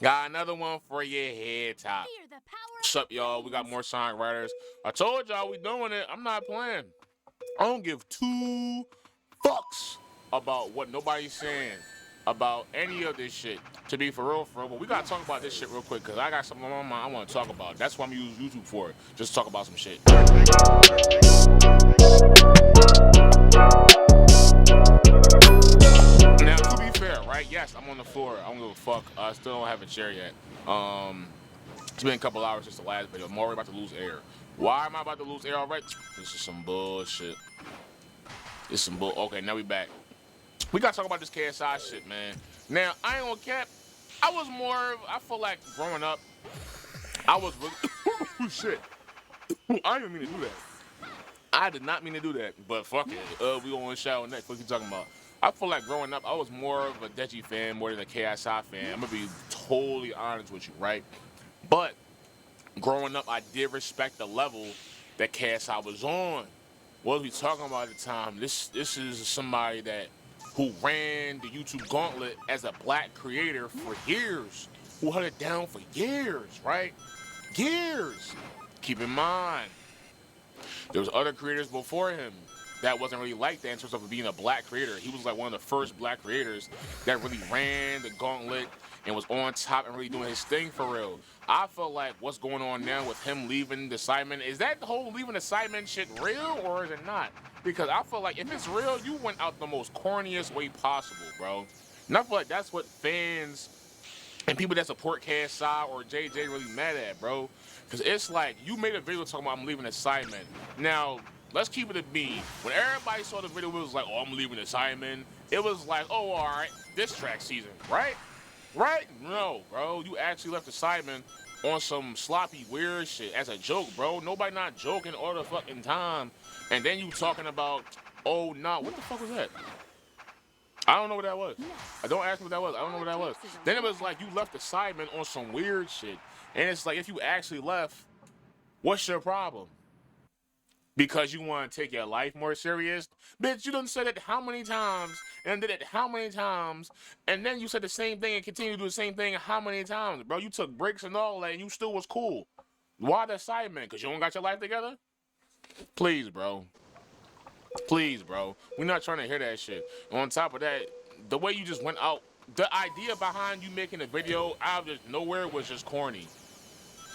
Got another one for your head top. What's up, y'all? We got more songwriters. I told y'all we doing it. I'm not playing. I don't give two fucks about what nobody's saying about any of this shit. To be for real, but we gotta talk about this shit real quick because I got something on my mind I want to talk about. That's what I'm using YouTube for. Just talk about some shit. Now, to be fair, right? Yes, I'm on the floor. I don't give a fuck. I still don't have a chair yet. It's been a couple hours since the last video. I'm already about to lose air. Why am I about to lose air already? This is some bullshit. This is some bull. Okay, now we back. We gotta talk about this KSI shit, man. Now, I ain't gonna cap. I feel like growing up, I was really. Oh, shit. I didn't mean to do that. I did not mean to do that, but fuck it. We on shower next. What you talking about? I feel like growing up, I was more of a Deji fan more than a KSI fan. I'm gonna be totally honest with you, right? But growing up, I did respect the level that KSI was on. What was we talking about at the time? This is somebody that who ran the YouTube gauntlet as a black creator for years, who held it down for years, right? Years. Keep in mind, there was other creators before him that wasn't really like that in terms of being a black creator. He was like one of the first black creators that really ran the gauntlet and was on top and really doing his thing for real. I feel like what's going on now with him leaving the Simon, is that whole leaving the Simon shit real or is it not? Because I feel like if it's real, you went out the most corniest way possible, bro. And I feel like that's what fans and people that support KSI or JJ really mad at, bro. Because it's like, you made a video talking about I'm leaving assignment. Now, let's keep it a beat. When everybody saw the video, it was like, oh, I'm leaving assignment. It was like, oh, all right, diss track season, right? Right? No, bro. You actually left assignment on some sloppy, weird shit as a joke, bro. Nobody not joking all the fucking time. And then you talking about, oh, nah, what the fuck was that? I don't know what that was. I don't ask me what that was. I don't know what that was. Then it was like you left assignment on some weird shit. And it's like if you actually left, what's your problem? Because you want to take your life more serious? Bitch, you done said it how many times and did it how many times, and then you said the same thing and continue to do the same thing how many times, bro? You took breaks and all that and you still was cool. Why the assignment? Because you don't got your life together? Please, bro. Please, bro. We're not trying to hear that shit. On top of that, the way you just went out, the idea behind you making a video out of just nowhere was just corny.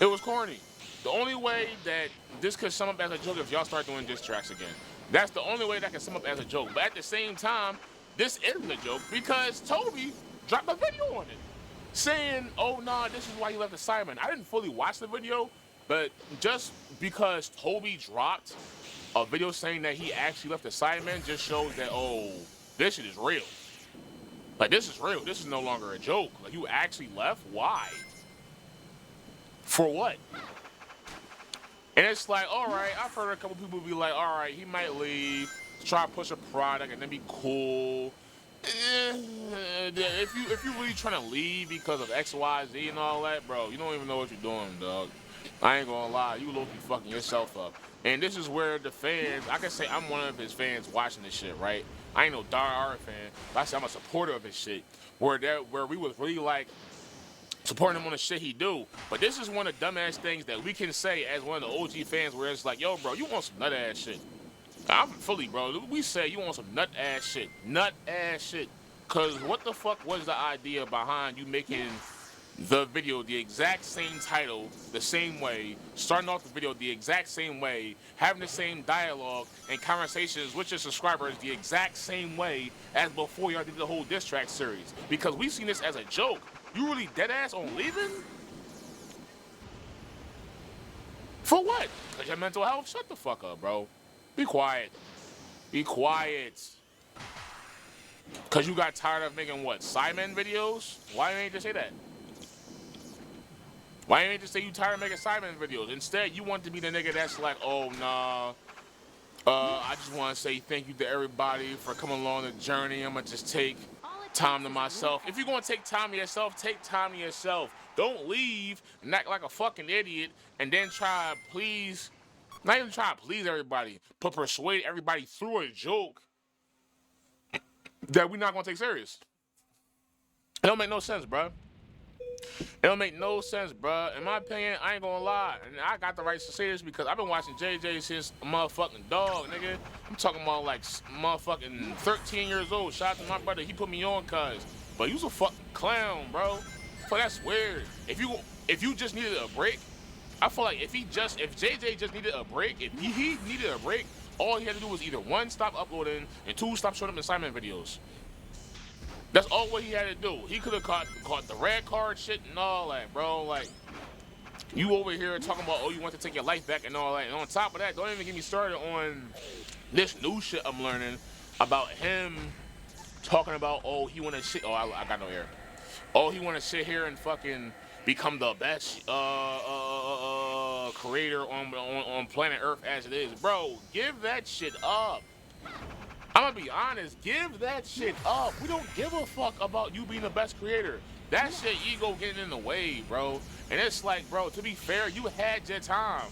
It was corny. The only way that this could sum up as a joke if y'all start doing diss tracks again. That's the only way that can sum up as a joke. But at the same time, this isn't a joke because Toby dropped a video on it saying, oh, nah, this is why you left assignment. I didn't fully watch the video, but just because Toby dropped a video saying that he actually left assignment just shows that, oh, this shit is real. Like, this is real. This is no longer a joke. Like, you actually left? Why? For what? And it's like, all right, I've heard a couple people be like, all right, he might leave, try to push a product, and then be cool. If you really trying to leave because of X, Y, Z and all that, bro, you don't even know what you're doing, dog. I ain't gonna lie, you low-key fucking yourself up. And this is where the fans, I can say I'm one of his fans watching this shit, right? I ain't no die-hard fan, but I say I'm a supporter of his shit. Where we was really like supporting him on the shit he do. But this is one of the dumbass things that we can say as one of the OG fans where it's like, yo, bro, you want some nut-ass shit. I'm fully, bro. We say you want some nut-ass shit. Nut-ass shit. Because what the fuck was the idea behind you making the video the exact same title, the same way, starting off the video the exact same way, having the same dialogue and conversations with your subscribers the exact same way as before y'all did the whole diss track series? Because we seen this as a joke. You really dead ass on leaving? For what? Because your mental health? Shut the fuck up, bro. Be quiet. Be quiet. Because you got tired of making what? Simon videos? Why ain't you just say that? Why ain't you just say you tired of making Simon videos? Instead, you want to be the nigga that's like, oh, nah. I just want to say thank you to everybody for coming along the journey. I'm going to just take time to myself. If you're going to take time to yourself, take time to yourself. Don't leave and act like a fucking idiot and then try to please, not even try to please everybody, but persuade everybody through a joke that we're not going to take serious. It don't make no sense, bro. It don't make no sense, bruh. In my opinion, I ain't gonna lie. And I got the right to say this because I've been watching JJ since a motherfucking dog, nigga. I'm talking about like motherfucking 13 years old. Shout out to my brother. He put me on, cuz. But you's a fucking clown, bro. So that's weird. If you just needed a break, I feel like if JJ just needed a break, if he needed a break, all he had to do was either one, stop uploading, and two, stop showing up assignment videos. That's all what he had to do. He could have caught the red card shit and all that, bro. Like, you over here talking about, oh, you want to take your life back and all that. And on top of that, don't even get me started on this new shit I'm learning about him talking about, oh, he want to shit. Oh, I got no air. Oh, he want to sit here and fucking become the best creator on planet Earth as it is. Bro, give that shit up. I'm gonna be honest, give that shit up. We don't give a fuck about you being the best creator. That shit ego getting in the way, bro. And it's like, bro, to be fair, you had your time.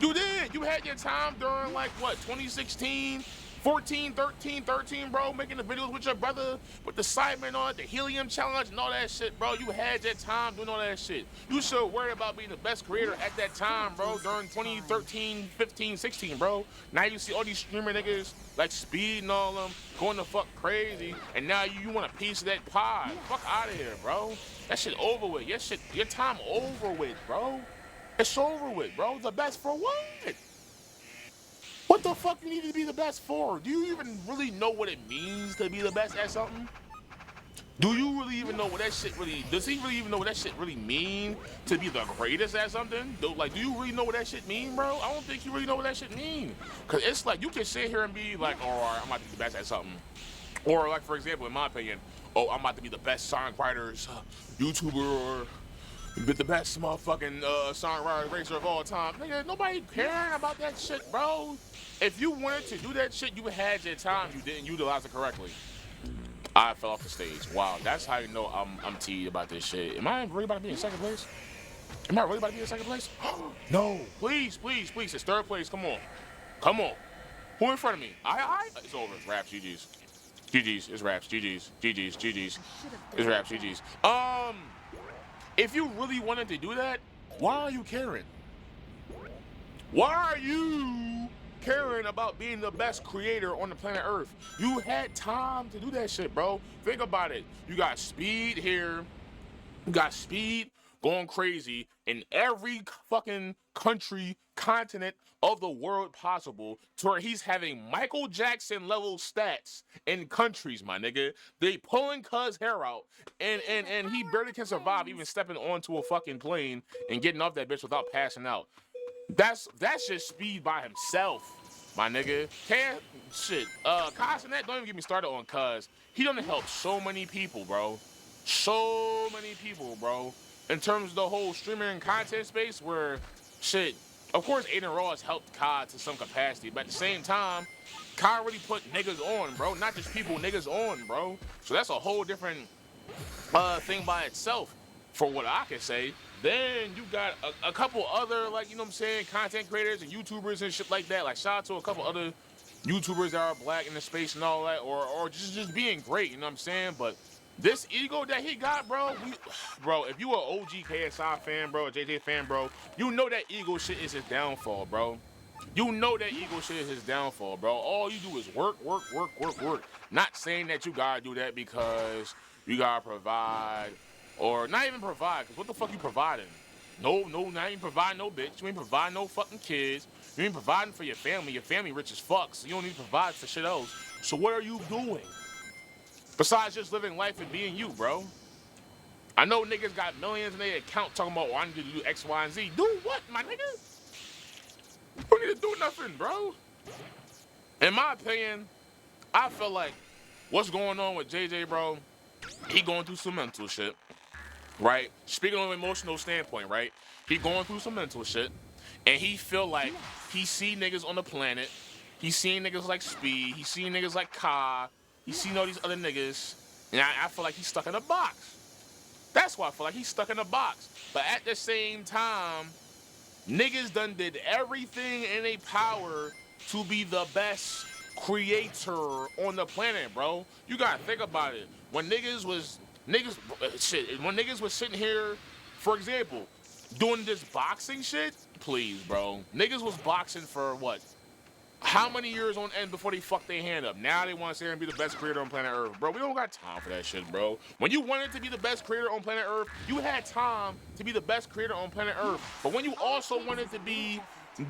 You did. You had your time during like what, 2016, 14, 13, bro, making the videos with your brother, with the Cyber and all that, the Helium Challenge and all that shit, bro. You had your time doing all that shit. You should worry about being the best creator at that time, bro, during 2013, 15, 16, bro. Now you see all these streamer niggas like Speed and all them going the fuck crazy, and now you want a piece of that pie. Fuck out of here, bro. That shit over with. Your time over with, bro. It's over with, bro. The best for what? What the fuck you need to be the best for? Do you even really know what it means to be the best at something? Do you really even know what that shit really, does he really even know what that shit really mean to be the greatest at something? Do you really know what that shit mean, bro? I don't think you really know what that shit mean. Cause it's like, you can sit here and be like, all right, I'm about to be the best at something. Or like, for example, in my opinion, oh, I'm about to be the best songwriter, YouTuber, or the best motherfucking songwriter racer of all time. Nigga, nobody caring about that shit, bro. If you wanted to do that shit, you had your time. You didn't utilize it correctly. I fell off the stage. Wow, that's how you know I'm teed about this shit. Am I really about to be in second place? Am I really about to be in second place? No. Please. It's third place. Come on. Who in front of me? It's over. It's raps. GG's. It's raps. GG's. It's raps. GG's. If you really wanted to do that, why are you caring? Why are you caring about being the best creator on the planet Earth? You had time to do that shit, bro. Think about it. You got Speed here. You got Speed going crazy in every fucking country, continent of the world possible, to where he's having Michael Jackson level stats in countries, my nigga. They pulling cuz hair out, and he barely can survive even stepping onto a fucking plane and getting off that bitch without passing out. That's just Speed by himself, my nigga. KSI, don't even get me started on cuz. He done helped so many people, bro. So many people, bro. In terms of the whole streaming and content space, where shit, of course Aiden Raw has helped Kai to some capacity, but at the same time, Kai really put niggas on, bro. Not just people, niggas on, bro. So that's a whole different thing by itself, for what I can say. Then you got a couple other, like, you know what I'm saying, content creators and YouTubers and shit like that. Like, shout out to a couple other YouTubers that are black in the space and all that, or just being great, you know what I'm saying? But this ego that he got, bro, if you an OG KSI fan, bro, a JJ fan, bro, you know that ego shit is his downfall, bro. You know that ego shit is his downfall, bro. All you do is work. Not saying that you gotta do that because you gotta provide, or not even provide, because what the fuck you providing? No, not even providing no bitch. You ain't providing no fucking kids. You ain't providing for your family. Your family rich as fuck, so you don't need to provide for shit else. So what are you doing? Besides just living life and being you, bro. I know niggas got millions in their account talking about, oh, I need to do X, Y, and Z. Do what, my nigga? You don't need to do nothing, bro. In my opinion, I feel like what's going on with JJ, bro, he going through some mental shit, right? Speaking on an emotional standpoint, right? He going through some mental shit, and he feel like he see niggas on the planet. He seen niggas like Speed. He seen niggas like Ka. He seen all these other niggas, and I feel like he's stuck in a box. That's why I feel like he's stuck in a box. But at the same time, niggas done did everything in their power to be the best creator on the planet, bro. You gotta think about it. When niggas was Niggas, shit, when niggas was sitting here, for example, doing this boxing shit, please, bro. Niggas was boxing for what? How many years on end before they fucked their hand up? Now they want to sit here and be the best creator on planet Earth. Bro, we don't got time for that shit, bro. When you wanted to be the best creator on planet Earth, you had time to be the best creator on planet Earth. But when you also wanted to be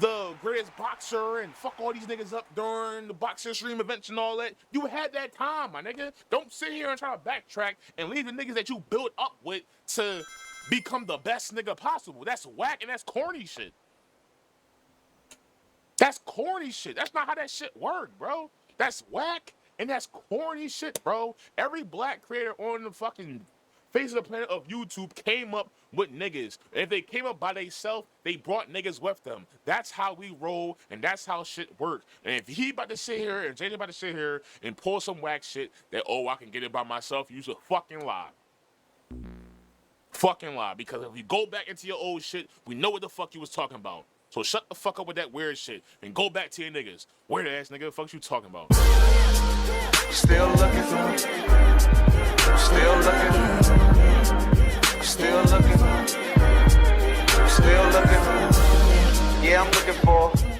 the greatest boxer and fuck all these niggas up during the boxing stream events and all that, you had that time, my nigga. Don't sit here and try to backtrack and leave the niggas that you built up with to become the best nigga possible. That's whack and that's corny shit. That's corny shit. That's not how that shit worked, bro. That's whack and that's corny shit, bro. Every black creator on the fucking face of the planet of YouTube came up with niggas. If they came up by themselves, they brought niggas with them. That's how we roll, and that's how shit works. And if he about to sit here, and JJ about to sit here and pull some whack shit that, oh, I can get it by myself, you should fucking lie. Fucking lie. Because if you go back into your old shit, we know what the fuck you was talking about. So shut the fuck up with that weird shit and go back to your niggas. Weird ass nigga, the fuck you talking about? Still looking. Still looking. Still looking. Still looking. Yeah, I'm looking for